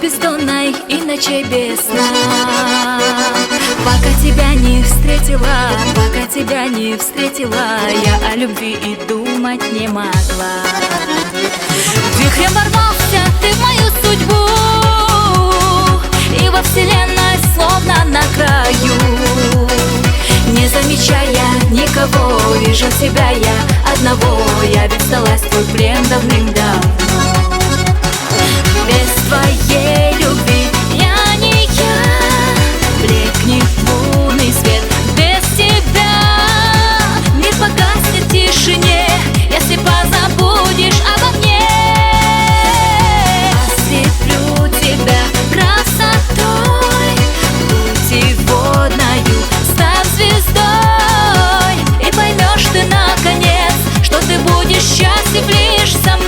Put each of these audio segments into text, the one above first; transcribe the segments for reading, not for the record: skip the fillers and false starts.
бездонной и ночей без сна. Пока тебя не встретила, пока тебя не встретила, я о любви и думать не могла. Вихрем ворвался ты в мою судьбу, и во вселенной словно на краю. Не замечая никого, вижу себя я одного. Я ведь сдалась в твой плен давным-давно. Без твоей любви я не я, блекнет лунный свет. Без тебя мир погаснет в тишине, если позабудешь обо мне. Ослеплю тебя красотой путеводною, став звездой, и поймешь ты наконец, что ты будешь счастлив лишь со мной.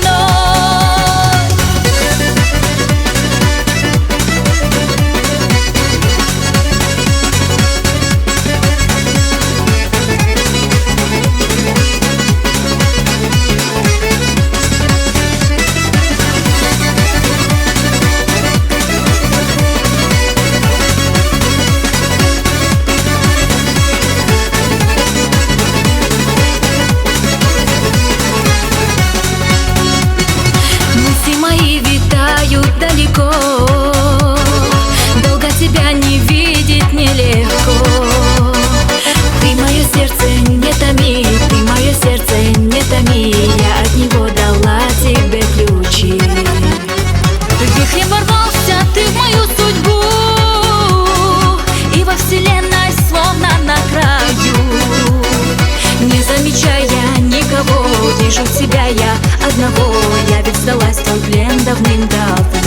Далеко, долго тебя не видеть нелегко. Ты мое сердце не томи, ты мое сердце не томи, я от него дала тебе ключи. Вихрем ворвался ты в мою судьбу, и во вселенной словно на краю. Не замечая никого, вижу себя я одного. Я ведь сдалась в твой плен давным-давно.